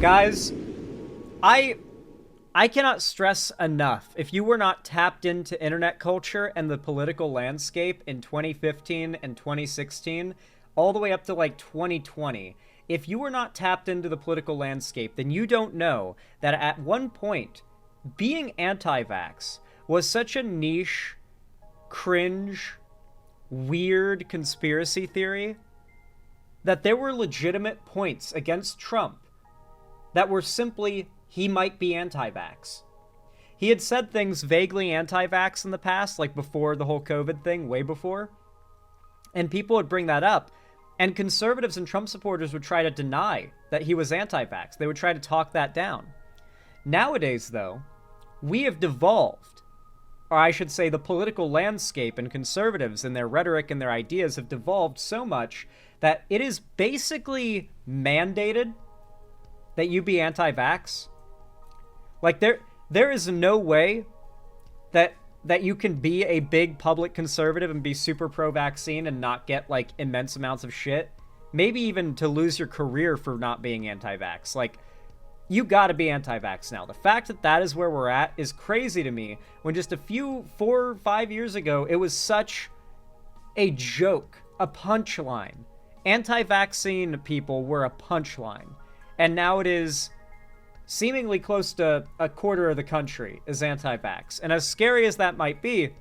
Guys, I I cannot stress enough, if you were not tapped into internet culture and the political landscape in 2015 and 2016, all the way up to like 2020, if you were not tapped into the political landscape, then you don't know that at one point, being anti-vax was such a niche, cringe, weird conspiracy theory that there were legitimate points against Trump that were simply he might be anti-vax. He had said things vaguely anti-vax in the past, like before the whole COVID thing, way before. And people would bring that up. And conservatives and Trump supporters would try to deny that he was anti-vax. They would try to talk that down. Nowadays, though, we have devolved, or I should say the political landscape and conservatives and their rhetoric and their ideas have devolved so much that it is basically mandated that you be anti-vax. Like, there is no way that you can be a big public conservative and be super pro-vaccine and not get, like, immense amounts of shit. Maybe even to lose your career for not being anti-vax. Like, you gotta be anti-vax now. The fact that that is where we're at is crazy to me, when just a few, 4 or 5 years ago, it was such a joke, a punchline. Anti-vaccine people were a punchline. And now it is seemingly close to a quarter of the country is anti-vax. And as scary as that might be,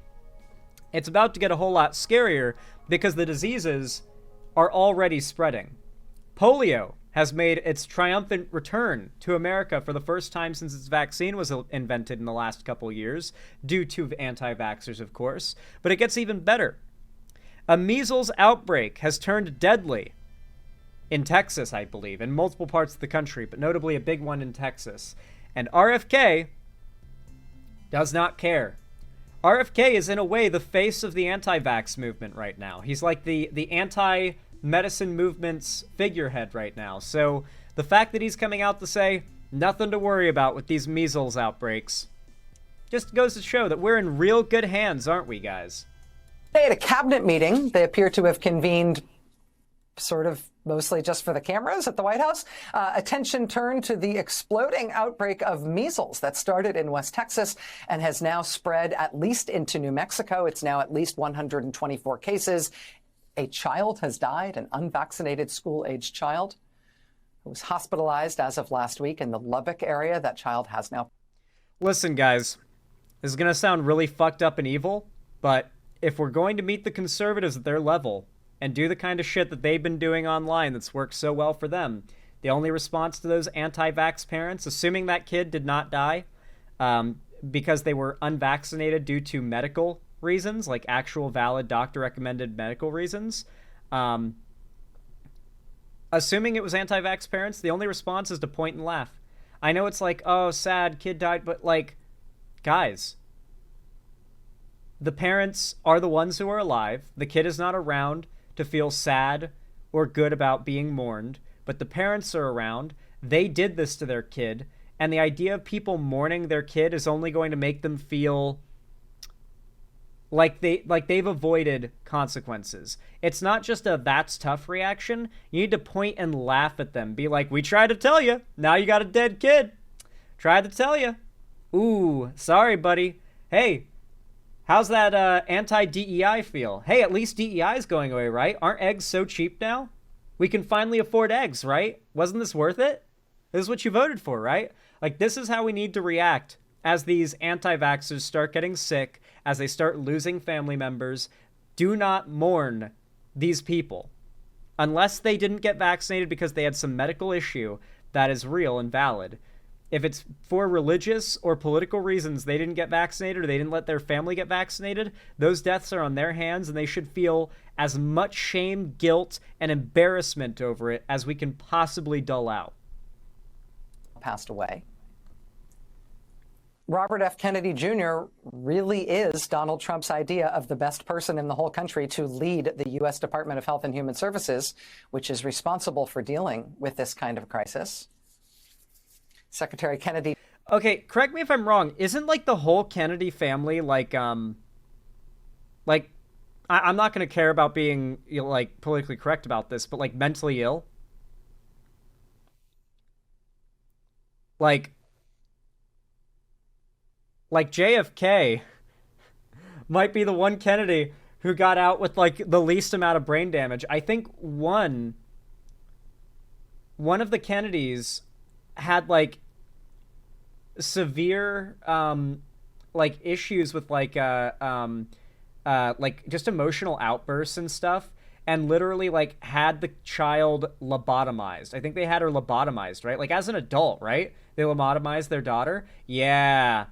it's about to get a whole lot scarier because the diseases are already spreading. Polio has made its triumphant return to America for the first time since its vaccine was invented in the last couple years, due to anti-vaxxers, of course. But it gets even better. A measles outbreak has turned deadly in Texas, I believe, in multiple parts of the country, but notably a big one in Texas. And RFK does not care. RFK is, in a way, the face of the anti-vax movement right now. He's like the anti-medicine movement's figurehead right now. So the fact that he's coming out to say, nothing to worry about with these measles outbreaks, just goes to show that we're in real good hands, aren't we, guys? Today at a cabinet meeting, they appear to have convened sort of mostly just for the cameras at the White House. Attention turned to the exploding outbreak of measles that started in West Texas and has now spread at least into New Mexico. It's now at least 124 cases. A child has died, an unvaccinated school-aged child who was hospitalized as of last week in the Lubbock area. That child has now. Listen, guys, this is going to sound really fucked up and evil, but if we're going to meet the conservatives at their level and do the kind of shit that they've been doing online that's worked so well for them, the only response to those anti-vax parents, assuming that kid did not die because they were unvaccinated due to medical reasons, like actual valid doctor-recommended medical reasons, assuming it was anti-vax parents, the only response is to point and laugh. I know it's like, oh, sad, kid died, but, like, guys, the parents are the ones who are alive. The kid is not around to feel sad or good about being mourned, but the parents are around. They did this to their kid, and the idea of people mourning their kid is only going to make them feel like they've avoided consequences. It's not just a that's tough reaction. You need to point and laugh at them. Be like, we tried to tell you. Now you got a dead kid. Tried to tell you. Ooh, sorry, buddy. Hey, how's that anti-DEI feel? Hey, at least DEI is going away, right? Aren't eggs so cheap now? We can finally afford eggs, right? Wasn't this worth it? This is what you voted for, right? Like, this is how we need to react as these anti-vaxxers start getting sick, as they start losing family members. Do not mourn these people. Unless they didn't get vaccinated because they had some medical issue that is real and valid. If it's for religious or political reasons they didn't get vaccinated or they didn't let their family get vaccinated, those deaths are on their hands, and they should feel as much shame, guilt, and embarrassment over it as we can possibly dull out. Passed away. Robert F. Kennedy Jr. really is Donald Trump's idea of the best person in the whole country to lead the U.S. Department of Health and Human Services, which is responsible for dealing with this kind of crisis. Secretary Kennedy. Okay, correct me if I'm wrong. Isn't, like, the whole Kennedy family, like, I'm not going to care about being, you know, like, politically correct about this, but, like, mentally ill? Like JFK might be the one Kennedy who got out with like the least amount of brain damage. I think one of the Kennedys had like severe like issues with like just emotional outbursts and stuff, and literally like had the child lobotomized. I think they had her lobotomized, right? Like as an adult, right? They lobotomized their daughter. Yeah.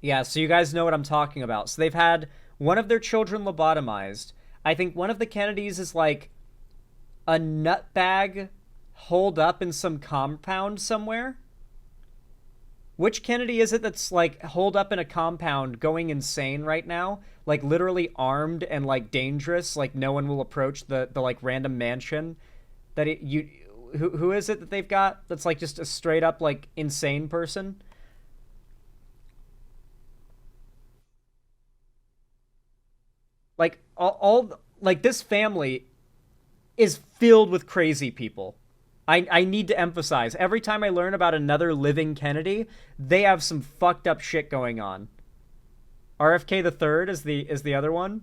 Yeah, so you guys know what I'm talking about. So they've had one of their children lobotomized. I think one of the Kennedys is like a nutbag holed up in some compound somewhere. Which Kennedy is it that's like holed up in a compound going insane right now? Like literally armed and like dangerous, like no one will approach the like random mansion that who is it that they've got that's like just a straight up like insane person? Like all like this family is filled with crazy people. I need to emphasize, every time I learn about another living Kennedy, they have some fucked up shit going on. RFK the third is the other one.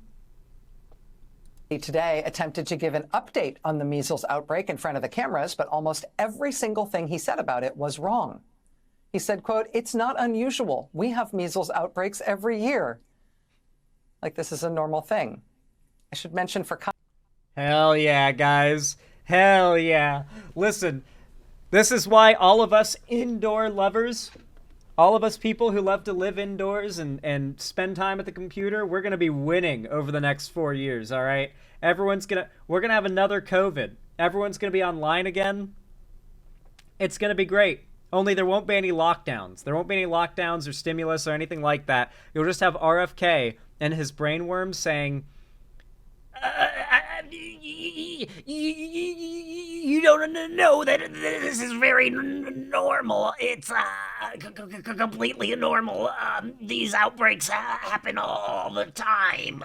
Today attempted to give an update on the measles outbreak in front of the cameras, but almost every single thing he said about it was wrong. He said, quote, "It's not unusual. We have measles outbreaks every year." Like this is a normal thing. I should mention for Hell yeah, guys. Hell yeah. Listen, this is why all of us indoor lovers, all of us people who love to live indoors and spend time at the computer, we're going to be winning over the next 4 years, all right? We're going to have another COVID. Everyone's going to be online again. It's going to be great. Only there won't be any lockdowns. There won't be any lockdowns or stimulus or anything like that. You'll just have RFK and his brainworm saying, you don't know that this is very normal. It's completely normal. These outbreaks happen all the time.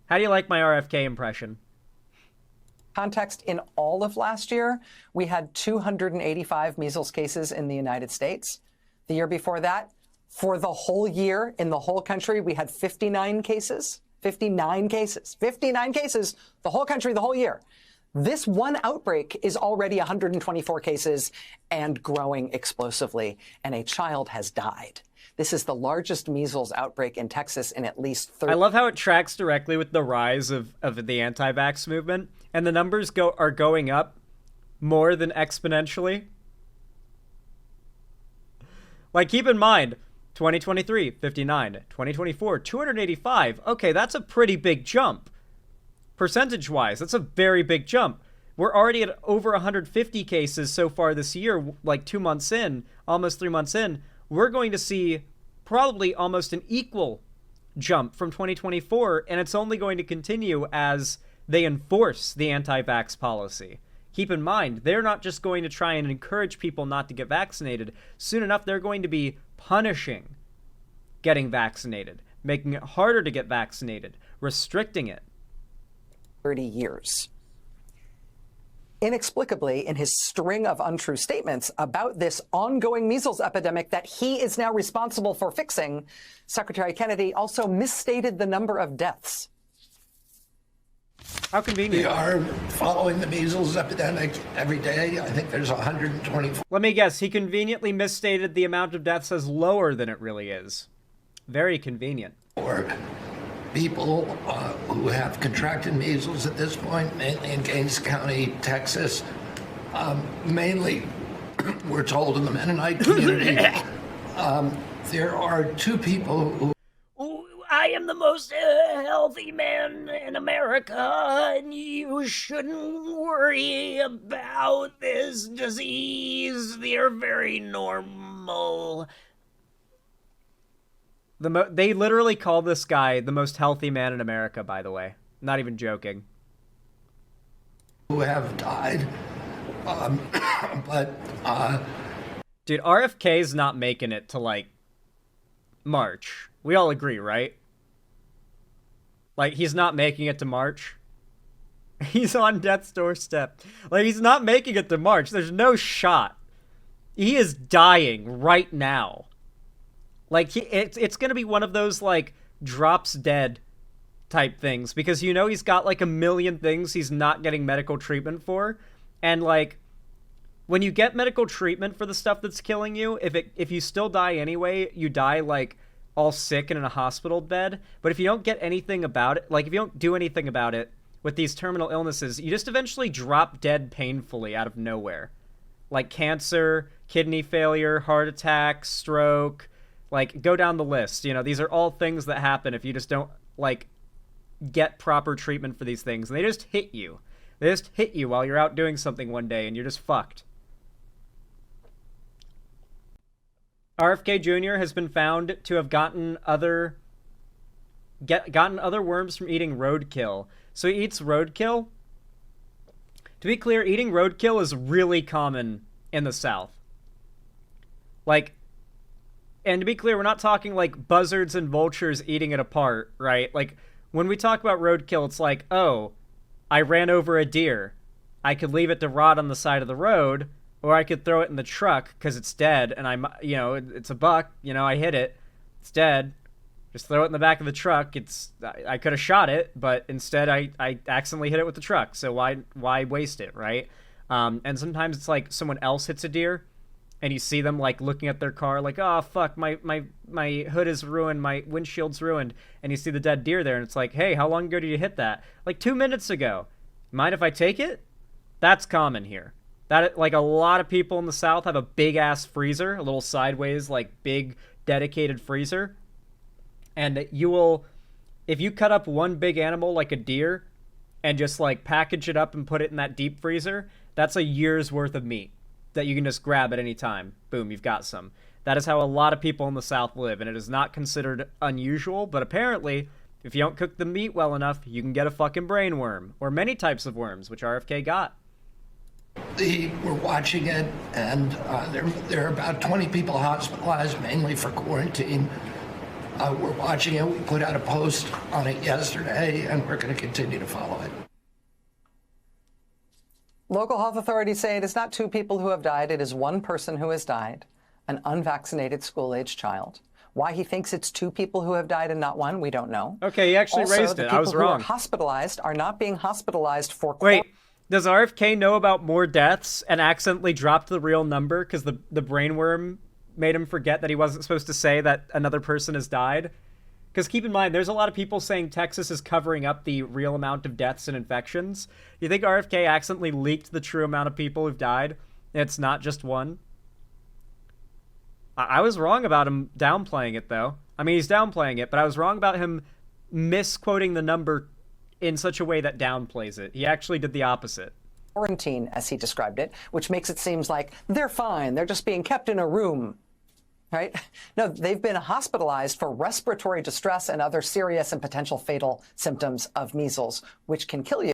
How do you like my RFK impression? Context, in all of last year, we had 285 measles cases in the United States. The year before that, for the whole year in the whole country, we had 59 cases. 59 cases. 59 cases, the whole country, the whole year. This one outbreak is already 124 cases and growing explosively, and a child has died. This is the largest measles outbreak in Texas in at least 30. I love how it tracks directly with the rise of the anti-vax movement, and the numbers are going up more than exponentially. Like, keep in mind, 2023, 59. 2024, 285. Okay, that's a pretty big jump. Percentage-wise, that's a very big jump. We're already at over 150 cases so far this year, like 2 months in, almost 3 months in. We're going to see probably almost an equal jump from 2024, and it's only going to continue as they enforce the anti-vax policy. Keep in mind, they're not just going to try and encourage people not to get vaccinated. Soon enough, they're going to be punishing getting vaccinated, making it harder to get vaccinated, restricting it. 30 years. Inexplicably, in his string of untrue statements about this ongoing measles epidemic that he is now responsible for fixing, Secretary Kennedy also misstated the number of deaths. How convenient. We are following the measles epidemic every day. I think there's 124. Let me guess, he conveniently misstated the amount of deaths as lower than it really is. Very convenient. People who have contracted measles at this point, mainly in Gaines County, Texas. Mainly, we're told, in the Mennonite community. There are 2 people who... I am the most healthy man in America, and you shouldn't worry about this disease. They're very normal. They literally call this guy the most healthy man in America, by the way. Not even joking. Who have died. Dude, RFK's not making it to, like, March. We all agree, right? Like, he's not making it to March. He's on death's doorstep. Like, he's not making it to March. There's no shot He is dying right now. Like, it's going to be one of those, like, drops dead type things, because you know he's got, like, a million things he's not getting medical treatment for. And, like, when you get medical treatment for the stuff that's killing you, if you still die anyway, you die, like, all sick and in a hospital bed. But if you don't get anything about it, like, if you don't do anything about it with these terminal illnesses, you just eventually drop dead painfully out of nowhere. Like cancer, kidney failure, heart attack, stroke, like, go down the list. You know, these are all things that happen if you just don't, like, get proper treatment for these things. And they just hit you. They just hit you while you're out doing something one day, and you're just fucked. RFK Jr. has been found to have gotten other worms from eating roadkill. So he eats roadkill. To be clear, eating roadkill is really common in the South. Like, and to be clear, we're not talking like buzzards and vultures eating it apart, right? Like, when we talk about roadkill, it's like, oh, I ran over a deer. I could leave it to rot on the side of the road, or I could throw it in the truck because it's dead, and it's a buck, I hit it, it's dead. Just throw it in the back of the truck. I could have shot it, but instead I accidentally hit it with the truck. So why waste it, right? And sometimes it's like someone else hits a deer, and you see them like looking at their car, like, oh fuck, my hood is ruined, my windshield's ruined, and you see the dead deer there, and it's like, hey, how long ago did you hit that? Like 2 minutes ago. Mind if I take it? That's common here. That, like, a lot of people in the South have a big ass freezer, a little sideways, like, big dedicated freezer. And if you cut up one big animal like a deer and just like package it up and put it in that deep freezer, that's a year's worth of meat that you can just grab at any time. Boom, you've got some. That is how a lot of people in the South live, and it is not considered unusual, but apparently, if you don't cook the meat well enough, you can get a fucking brain worm, or many types of worms, which RFK got. We're watching it, and there are about 20 people hospitalized, mainly for quarantine. We're watching it. We put out a post on it yesterday, and we're going to continue to follow it. Local health authorities say it is not 2 people who have died. It is 1 person who has died, an unvaccinated school-age child. Why he thinks it's 2 people who have died and not 1, we don't know. Okay, he actually raised it. I was wrong. Also, the people who are hospitalized are not being hospitalized for... Wait, does RFK know about more deaths and accidentally dropped the real number because the brainworm made him forget that he wasn't supposed to say that another person has died? Because keep in mind, there's a lot of people saying Texas is covering up the real amount of deaths and infections. You think RFK accidentally leaked the true amount of people who've died? And it's not just 1? I was wrong about him downplaying it, though. I mean, he's downplaying it, but I was wrong about him misquoting the number in such a way that downplays it. He actually did the opposite. Quarantine, as he described it, which makes it seem like they're fine. They're just being kept in a room. Right? No, they've been hospitalized for respiratory distress and other serious and potential fatal symptoms of measles, which can kill you.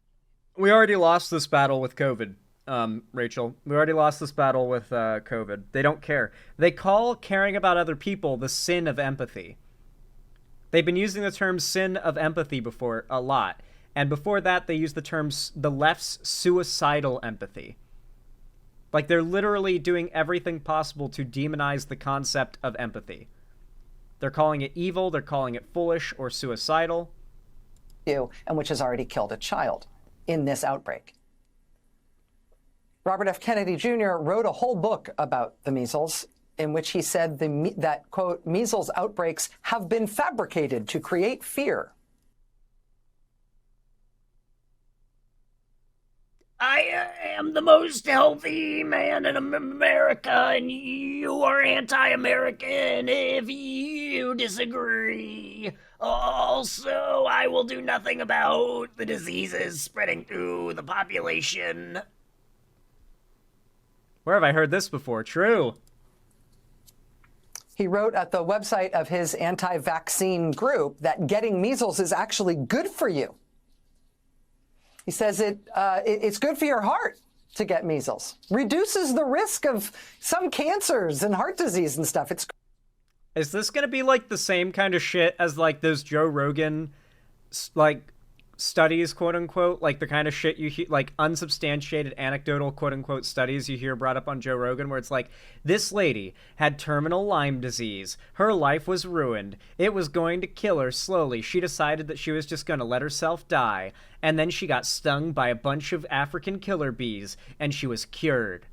We already lost this battle with COVID, Rachel. We already lost this battle with COVID. They don't care. They call caring about other people the sin of empathy. They've been using the term sin of empathy before a lot. And before that, they used the term the left's suicidal empathy. Like, they're literally doing everything possible to demonize the concept of empathy. They're calling it evil, they're calling it foolish or suicidal. And which has already killed a child in this outbreak. Robert F. Kennedy Jr. wrote a whole book about the measles, in which he said that, quote, measles outbreaks have been fabricated to create fear. I am the most healthy man in America, and you are anti-American if you disagree. Also, I will do nothing about the diseases spreading through the population. Where have I heard this before? True. He wrote at the website of his anti-vaccine group that getting measles is actually good for you. He says it's good for your heart to get measles. Reduces the risk of some cancers and heart disease and stuff. Is this going to be like the same kind of shit as like those Joe Rogan like studies, quote unquote, like the kind of shit you hear, like unsubstantiated anecdotal, quote unquote, studies you hear brought up on Joe Rogan, where it's like, this lady had terminal Lyme disease. Her life was ruined. It was going to kill her slowly. She decided that she was just going to let herself die. And then she got stung by a bunch of African killer bees, and she was cured.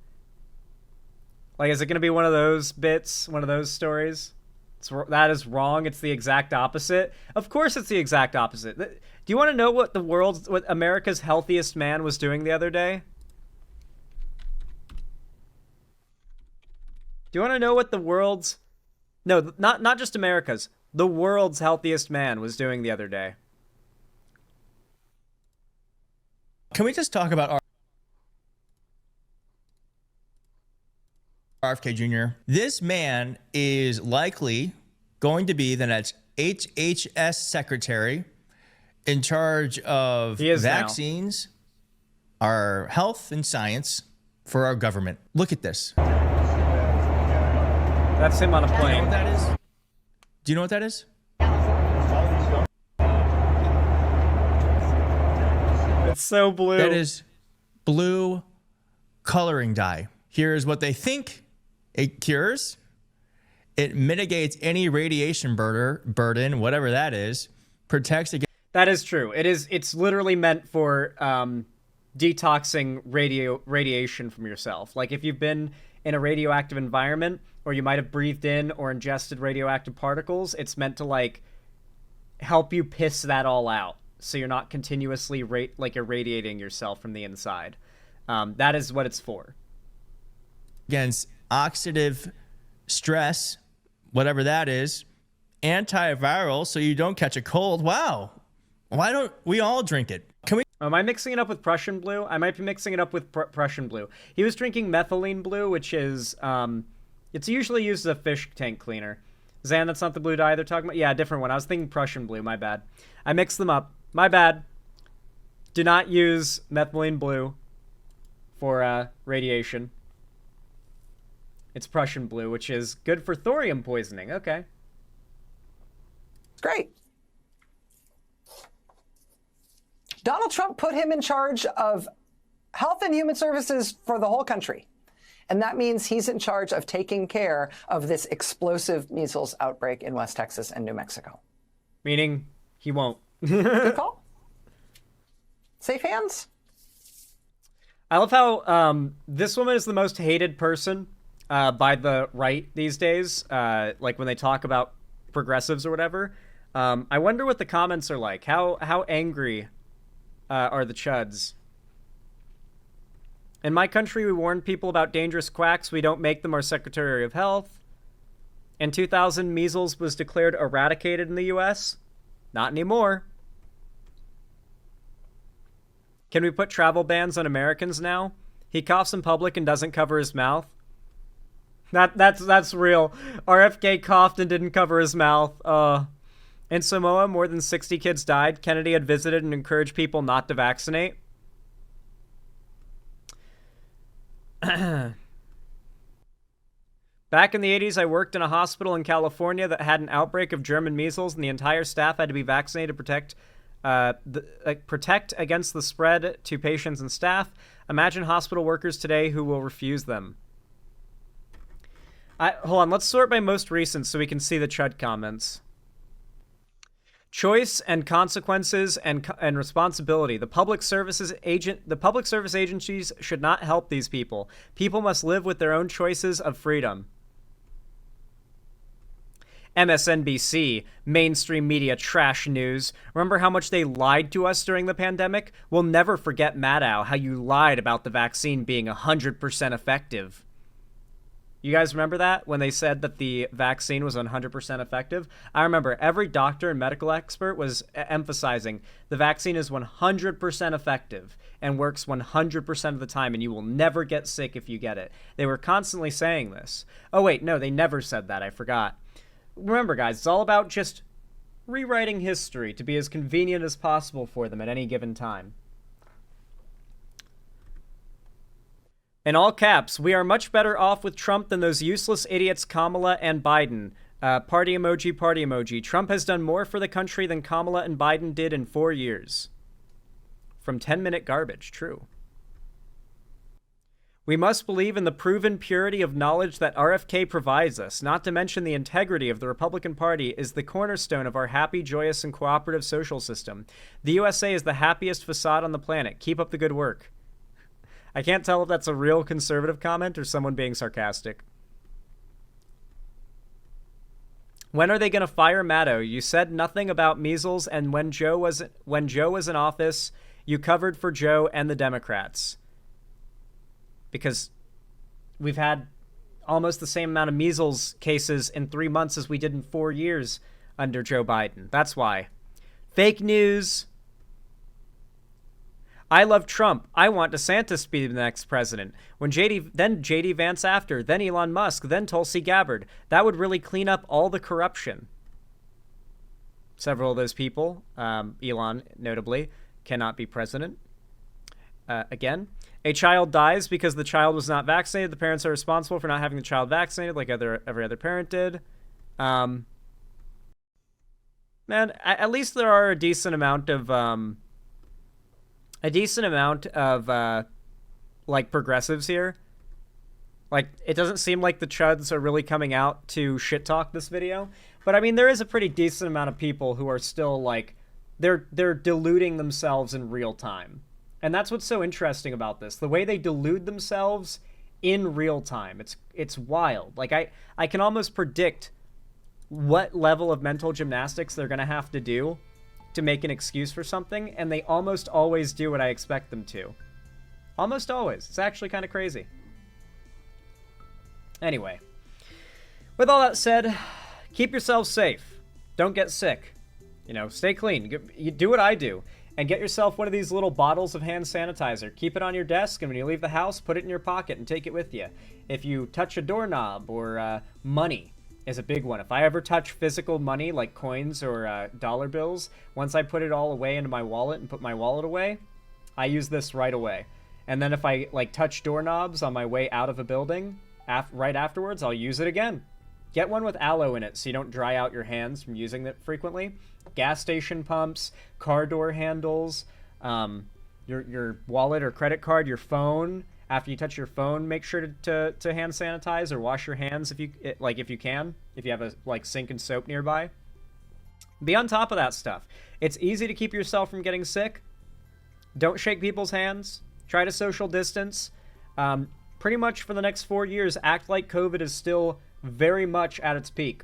Like, is it going to be one of those bits, one of those stories? That is wrong. It's the exact opposite. Of course it's the exact opposite. Do you want to know what what America's healthiest man was doing the other day? Do you want to know what no, not just America's, the world's healthiest man was doing the other day? Can we just talk about RFK Jr.? This man is likely going to be the next HHS secretary in charge of vaccines, our health and science for our government. Look at this. That's him on a plane. Do you know what that is? It's so blue. That is blue coloring dye. Here's what they think it cures. It mitigates any radiation burden, whatever that is. Protects against. That is true. It's literally meant for detoxing radiation from yourself. Like if you've been in a radioactive environment, or you might have breathed in or ingested radioactive particles, it's meant to like help you piss that all out, so you're not continuously irradiating yourself from the inside. That is what it's for. Against oxidative stress, whatever that is. Antiviral, so you don't catch a cold. Wow. Why don't we all drink it? Can we? Am I mixing it up with Prussian blue? I might be mixing it up with Prussian blue. He was drinking methylene blue, which is, it's usually used as a fish tank cleaner. Zan, that's not the blue dye they're talking about? Yeah, a different one. I was thinking Prussian blue, my bad. I mixed them up. My bad. Do not use methylene blue for radiation. It's Prussian blue, which is good for thorium poisoning. Okay. Great. Donald Trump put him in charge of Health and Human Services for the whole country. And that means he's in charge of taking care of this explosive measles outbreak in West Texas and New Mexico. Meaning he won't. Good call. Safe hands. I love how this woman is the most hated person by the right these days. Like when they talk about progressives or whatever. I wonder what the comments are like. How angry are the chuds? In my country, we warn people about dangerous quacks. We don't make them our Secretary of Health. In 2000, measles was declared eradicated in the U.S. Not anymore. Can we put travel bans on Americans now? He coughs in public and doesn't cover his mouth. That's real. RFK coughed and didn't cover his mouth. In Samoa, more than 60 kids died. Kennedy had visited and encouraged people not to vaccinate. Back in the 80s, I worked in a hospital in California that had an outbreak of German measles, and the entire staff had to be vaccinated to protect against the spread to patients and staff. Imagine hospital workers today who will refuse them. Hold on, let's sort by most recent so we can see the chud comments. Choice and consequences and responsibility. The public service agencies should not help these people. People must live with their own choices of freedom. MSNBC, mainstream media trash news. Remember how much they lied to us during the pandemic? We'll never forget, Maddow, how you lied about the vaccine being 100% effective. You guys remember that when they said that the vaccine was 100% effective? I remember every doctor and medical expert was emphasizing the vaccine is 100% effective and works 100% of the time, and you will never get sick if you get it. They were constantly saying this. Oh, wait, no, they never said that. I forgot. Remember, guys, it's all about just rewriting history to be as convenient as possible for them at any given time. In all caps, we are much better off with Trump than those useless idiots Kamala and Biden. Party emoji, party emoji. Trump has done more for the country than Kamala and Biden did in 4 years. from 10-minute garbage. True. We must believe in the proven purity of knowledge that RFK provides us, not to mention the integrity of the Republican Party is the cornerstone of our happy, joyous, and cooperative social system. The USA is the happiest facade on the planet. Keep up the good work. I can't tell if that's a real conservative comment or someone being sarcastic. When are they going to fire Maddow? You said nothing about measles, and when Joe was in office, you covered for Joe and the Democrats. Because we've had almost the same amount of measles cases in 3 months as we did in 4 years under Joe Biden. That's why. Fake news. I love Trump. I want DeSantis to be the next president. Then JD Vance after, then Elon Musk, then Tulsi Gabbard. That would really clean up all the corruption. Several of those people, Elon notably, cannot be president. Again, a child dies because the child was not vaccinated. The parents are responsible for not having the child vaccinated like every other parent did. Man, at least there are a decent amount of like progressives here. Like, it doesn't seem like the chuds are really coming out to shit talk this video, but I mean, there is a pretty decent amount of people who are still like, they're deluding themselves in real time. And that's what's so interesting about this. The way they delude themselves in real time. It's wild. Like, I can almost predict what level of mental gymnastics they're going to have to do to make an excuse for something, and they almost always do what I expect them to. Almost always. It's actually kind of crazy. Anyway, with all that said, keep yourself safe. Don't get sick. You know, stay clean. You do what I do. And get yourself one of these little bottles of hand sanitizer. Keep it on your desk, and when you leave the house, put it in your pocket and take it with you. If you touch a doorknob or money is a big one. If I ever touch physical money like coins or dollar bills, once I put it all away into my wallet and put my wallet away, I use this right away. And then if I like touch doorknobs on my way out of a building, right afterwards, I'll use it again. Get one with aloe in it so you don't dry out your hands from using it frequently. Gas station pumps, car door handles, your wallet or credit card, your phone. After you touch your phone, make sure to hand sanitize or wash your hands if you can, if you have a like sink and soap nearby. Be on top of that stuff. It's easy to keep yourself from getting sick. Don't shake people's hands. Try to social distance. Pretty much for the next 4 years, act like COVID is still very much at its peak,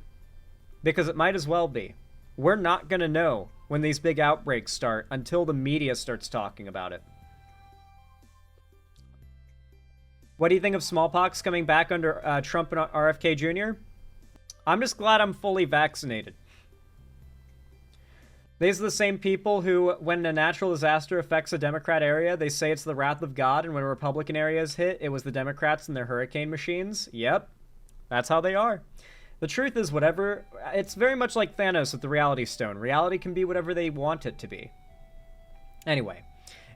because it might as well be. We're not going to know when these big outbreaks start until the media starts talking about it. What do you think of smallpox coming back under Trump and RFK Jr.? I'm just glad I'm fully vaccinated. These are the same people who, when a natural disaster affects a Democrat area, they say it's the wrath of God, and when a Republican area is hit, it was the Democrats and their hurricane machines. Yep. That's how they are. The truth is whatever... It's very much like Thanos with the Reality Stone. Reality can be whatever they want it to be. Anyway,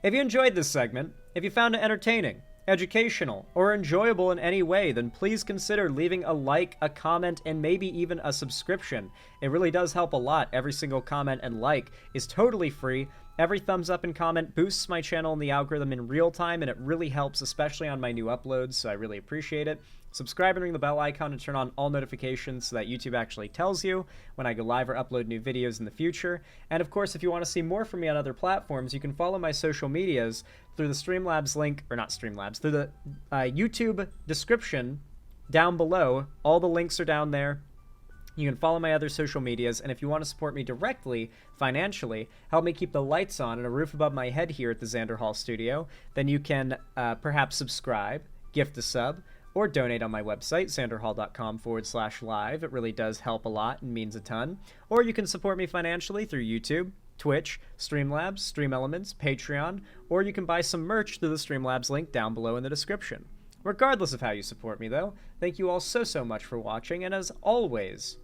if you enjoyed this segment, if you found it entertaining, educational, or enjoyable in any way, then please consider leaving a like, a comment, and maybe even a subscription. It really does help a lot. Every single comment and like is totally free. Every thumbs up and comment boosts my channel and the algorithm in real time, and it really helps, especially on my new uploads, so I really appreciate it. Subscribe and ring the bell icon to turn on all notifications so that YouTube actually tells you when I go live or upload new videos in the future. And of course, if you want to see more from me on other platforms, you can follow my social medias through the Streamlabs link, or not Streamlabs, through the YouTube description down below. All the links are down there. You can follow my other social medias, and if you want to support me directly, financially, help me keep the lights on and a roof above my head here at the Xander Hall Studio, then you can perhaps subscribe, gift a sub, or donate on my website, xanderhall.com/live. It really does help a lot and means a ton. Or you can support me financially through YouTube, Twitch, Streamlabs, Stream Elements, Patreon, or you can buy some merch through the Streamlabs link down below in the description. Regardless of how you support me, though, thank you all so much for watching, and as always,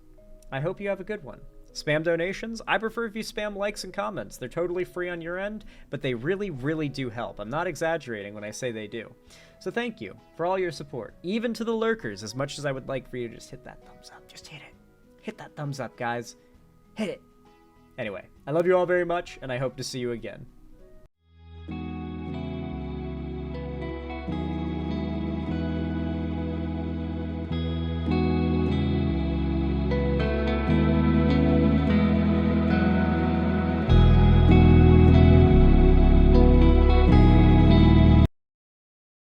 I hope you have a good one. Spam donations? I prefer if you spam likes and comments. They're totally free on your end, but they really do help. I'm not exaggerating when I say they do. So thank you for all your support, even to the lurkers, as much as I would like for you to just hit that thumbs up. Just hit it. Hit that thumbs up, guys. Hit it. Anyway, I love you all very much, and I hope to see you again.